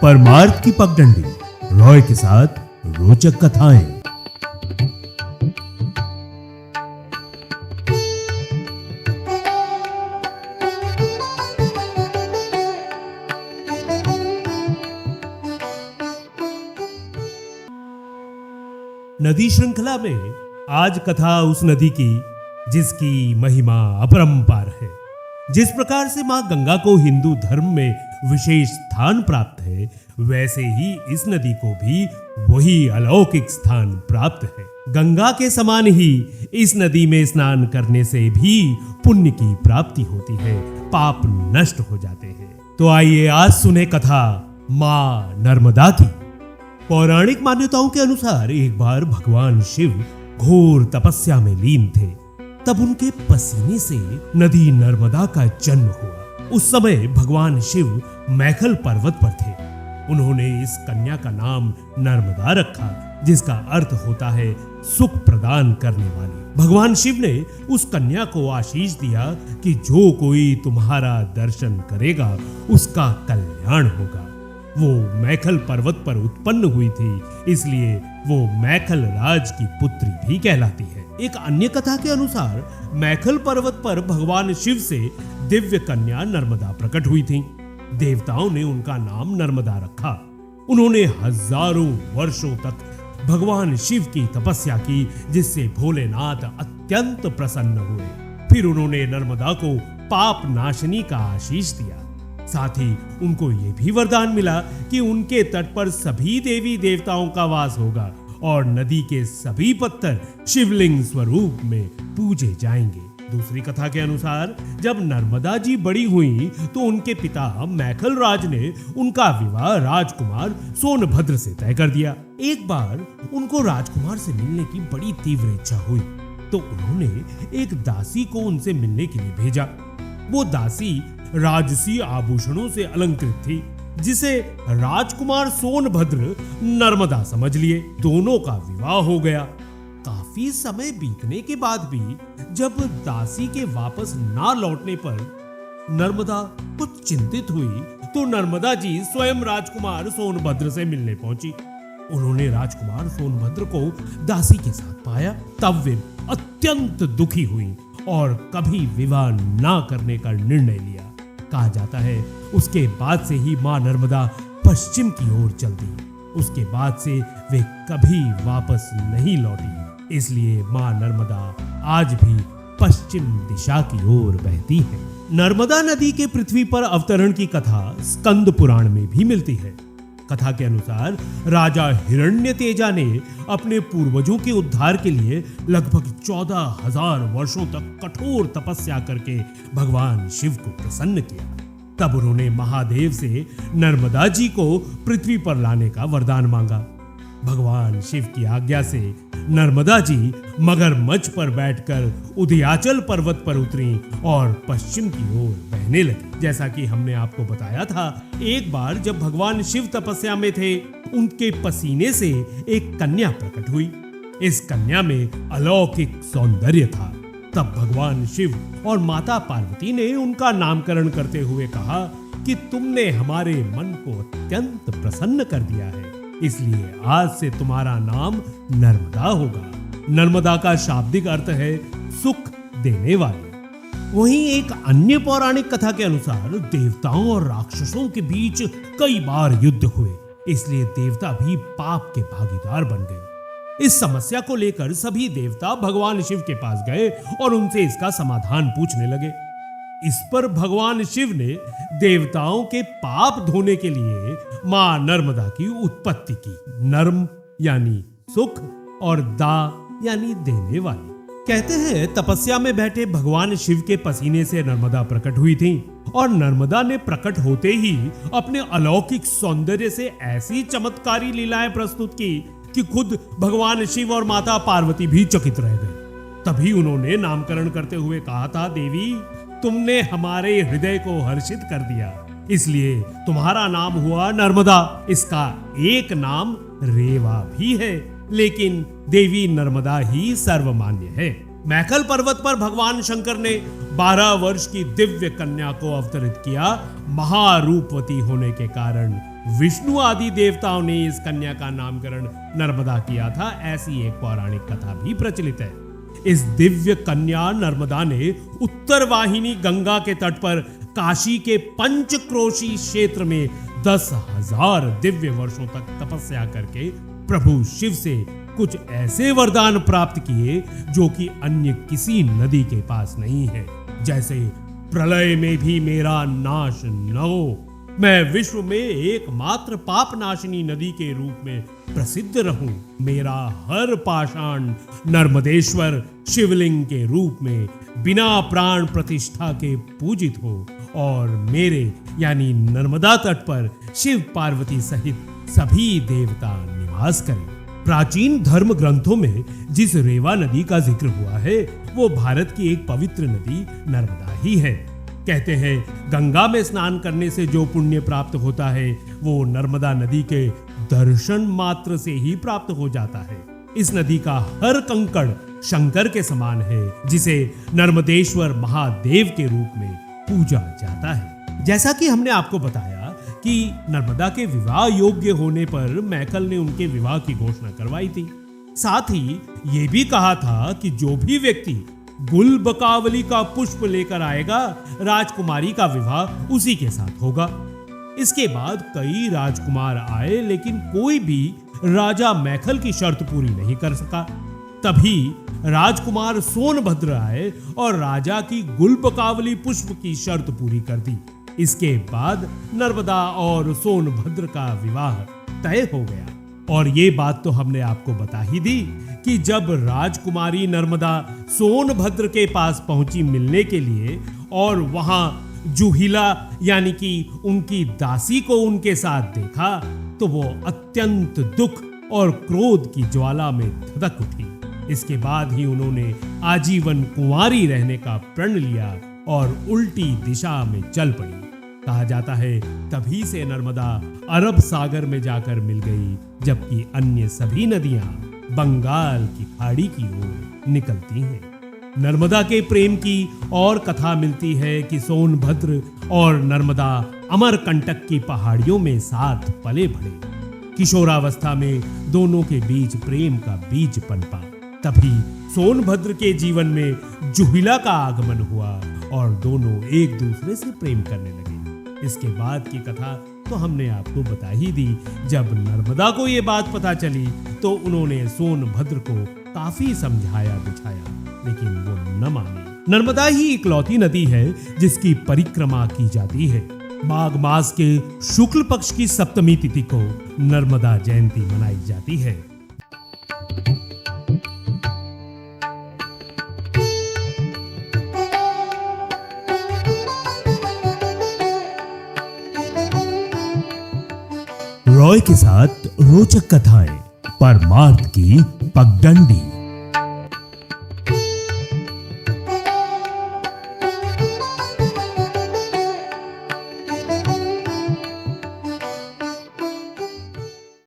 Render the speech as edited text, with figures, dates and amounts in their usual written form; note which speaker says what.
Speaker 1: परमार्थ की पगडंडी, रॉय के साथ रोचक कथाएं। नदी श्रृंखला में आज कथा उस नदी की जिसकी महिमा अपरंपार है। जिस प्रकार से मां गंगा को हिंदू धर्म में विशेष स्थान प्राप्त है, वैसे ही इस नदी को भी वही अलौकिक स्थान प्राप्त है। गंगा के समान ही इस नदी में स्नान करने से भी पुण्य की प्राप्ति होती है, पाप नष्ट हो जाते हैं। तो आइए आज सुने कथा मां नर्मदा की। पौराणिक मान्यताओं के अनुसार एक बार भगवान शिव घोर तपस्या में लीन थे। तब उनके पसीने से नदी नर्मदा का जन्म हुआ। उस समय भगवान शिव मैखल पर्वत पर थे। उन्होंने इस कन्या का नाम नर्मदा रखा, जिसका अर्थ होता है सुख प्रदान करने वाली। भगवान शिव ने उस कन्या को आशीष दिया कि जो कोई तुम्हारा दर्शन करेगा उसका कल्याण होगा। वो मैखल पर्वत पर उत्पन्न हुई थी, इसलिए वो मैखल राज की पुत्री भी कहलाती है। एक अन्य कथा के अनुसार मैखल पर्वत पर भगवान शिव से दिव्य कन्या नर्मदा प्रकट हुई थी। देवताओं ने उनका नाम नर्मदा रखा। उन्होंने हजारों वर्षों तक भगवान शिव की तपस्या की, जिससे भोलेनाथ अत्यंत प्रसन्न हुए। फिर उन्होंने नर्मदा को पाप नाशनी का आशीष दिया। साथ ही उनको ये भी वरदान मिला कि उनके तट पर सभी देवी देवताओं का वास होगा और नदी के सभी पत्थर शिवलिंग स्वरूप में पूजे जाएंगे। दूसरी कथा के अनुसार जब नर्मदा जी बड़ी हुई तो उनके पिता मैखल राज ने उनका विवाह राजकुमार सोनभद्र से तय कर दिया। एक बार उनको राजकुमार से मिलने की बड़ी तीव्र इच्छा हुई, तो उन्होंने एक दासी को उनसे मिलने के लिए भेजा। वो दासी राजसी आभूषणों से अलंकृत थी, जिसे राजकुमार सोनभद्र नर्मदा समझ लिए। दोनों का विवाह हो गया। काफी समय बीतने के बाद भी जब दासी के वापस ना लौटने पर नर्मदा कुछ चिंतित हुई, तो नर्मदा जी स्वयं राजकुमार सोनभद्र से मिलने पहुंची। उन्होंने राजकुमार सोनभद्र को दासी के साथ पाया। तब वे अत्यंत दुखी हुई और कभी विवाह ना करने का निर्णय लिया। कहा जाता है उसके बाद से ही मां नर्मदा पश्चिम की ओर चल दी। उसके बाद से वे कभी वापस नहीं लौटी। इसलिए मां नर्मदा आज भी पश्चिम दिशा की ओर बहती है। नर्मदा नदी के पृथ्वी पर अवतरण की कथा स्कंद पुराण में भी मिलती है। कथा के अनुसार राजा हिरण्यतेजा ने अपने पूर्वजों के उद्धार के लिए लगभग 14,000 वर्षों तक कठोर तपस्या करके भगवान शिव को प्रसन्न किया। तब उन्होंने महादेव से नर्मदा जी को पृथ्वी पर लाने का वरदान मांगा। भगवान शिव की आज्ञा से नर्मदा जी मगरमच्छ पर बैठकर उदयाचल पर्वत पर उतरी और पश्चिम की ओर बहने लगी। जैसा कि हमने आपको बताया था, एक बार जब भगवान शिव तपस्या में थे, उनके पसीने से एक कन्या प्रकट हुई। इस कन्या में अलौकिक सौंदर्य था। तब भगवान शिव और माता पार्वती ने उनका नामकरण करते हुए कहा कि तुमने हमारे मन को अत्यंत प्रसन्न कर दिया है, इसलिए आज से तुम्हारा नाम नर्मदा होगा। नर्मदा का शाब्दिक अर्थ है सुख देने वाली। वहीं एक अन्य पौराणिक कथा के अनुसार देवताओं और राक्षसों के बीच कई बार युद्ध हुए, इसलिए देवता भी पाप के भागीदार बन गए। इस समस्या को लेकर सभी देवता भगवान शिव के पास गए और उनसे इसका समाधान पूछने लगे। इस पर भगवान शिव ने देवताओं के पाप धोने के लिए मां नर्मदा की उत्पत्ति की। नर्म यानी सुख और दा यानी देने वाली। कहते हैं तपस्या में बैठे भगवान शिव के पसीने से नर्मदा प्रकट हुई थी और नर्मदा ने प्रकट होते ही अपने अलौकिक सौंदर्य से ऐसी चमत्कारी लीलाएं प्रस्तुत की कि खुद भगवान शिव और माता पार्वती भी चकित रह गए। तभी उन्होंने नामकरण करते हुए कहा था, देवी तुमने हमारे हृदय को हर्षित कर दिया, इसलिए तुम्हारा नाम हुआ नर्मदा। इसका एक नाम रेवा भी है, लेकिन देवी नर्मदा ही सर्वमान्य है। मैखल पर्वत पर भगवान शंकर ने 12 वर्ष की दिव्य कन्या को अवतरित किया। महारूपवती होने के कारण विष्णु आदि देवताओं ने इस कन्या का नामकरण नर्मदा किया था, ऐसी एक पौराणिक कथा भी प्रचलित है। इस दिव्य कन्या नर्मदा ने उत्तर वाहिनी गंगा के तट पर काशी के पंचक्रोशी क्षेत्र में 10,000 दिव्य वर्षों तक तपस्या करके प्रभु शिव से कुछ ऐसे वरदान प्राप्त किए जो कि अन्य किसी नदी के पास नहीं है। जैसे प्रलय में भी मेरा नाश न हो, मैं विश्व में एकमात्र पाप नाशिनी नदी के रूप में प्रसिद्ध रहूं, मेरा हर पाषाण नर्मदेश्वर शिवलिंग के रूप में बिना प्राण प्रतिष्ठा के पूजित हो और मेरे यानी नर्मदा तट पर शिव पार्वती सहित सभी देवता निवास करें। प्राचीन धर्म ग्रंथों में जिस रेवा नदी का जिक्र हुआ है वो भारत की एक पवित्र नदी नर्मदा ही है। कहते हैं गंगा में स्नान करने से जो पुण्य प्राप्त होता है वो नर्मदा नदी के दर्शन मात्र से ही प्राप्त हो जाता है। इस नदी का हर कंकड़ शंकर के समान है, जिसे नर्मदेश्वर महादेव के रूप में पूजा जाता है। जैसा कि हमने आपको बताया कि नर्मदा के विवाह योग्य होने पर मैकल ने उनके विवाह की घोषणा करवाई थी। साथ ही ये भी कहा था कि जो भी व्यक्ति गुलबकावली का पुष्प लेकर आएगा, राजकुमारी का विवाह उसी के साथ होगा। इसके बाद कई राजकुमार आए, लेकिन कोई भी राजा मैखल की शर्त पूरी नहीं कर सका। तभी राजकुमार सोनभद्र आए और राजा की गुलबकावली पुष्प की शर्त पूरी कर दी। इसके बाद नर्मदा और सोनभद्र का विवाह तय हो गया। और ये बात तो हमने आपको बता ही दी कि जब राजकुमारी नर्मदा सोनभद्र के पास पहुंची मिलने के लिए और वहां जुहिला यानी कि उनकी दासी को उनके साथ देखा तो वो अत्यंत दुख और क्रोध की ज्वाला में धधक उठी। इसके बाद ही उन्होंने आजीवन कुंवारी रहने का प्रण लिया और उल्टी दिशा में चल पड़ी। कहा जाता है तभी से नर्मदा अरब सागर में जाकर मिल गई, जबकि अन्य सभी नदियां बंगाल की खाड़ी की ओर निकलती हैं। नर्मदा के प्रेम की और कथा मिलती है कि सोनभद्र और नर्मदा अमरकंटक की पहाड़ियों में साथ पले बढ़े। किशोरावस्था में दोनों के बीच प्रेम का बीज पनपा। तभी सोनभद्र के जीवन में जुहिला का आगमन हुआ और दोनों एक दूसरे से प्रेम करने लगे। इसके बाद की कथा तो हमने आपको बता ही दी। जब नर्मदा को ये बात पता चली तो उन्होंने सोनभद्र को काफी समझाया बुझाया, लेकिन वो न माने। नर्मदा ही इकलौती नदी है जिसकी परिक्रमा की जाती है। माघ मास के शुक्ल पक्ष की सप्तमी तिथि को नर्मदा जयंती मनाई जाती है। रॉय के साथ रोचक कथाएं, परमार्थ की पगडंडी।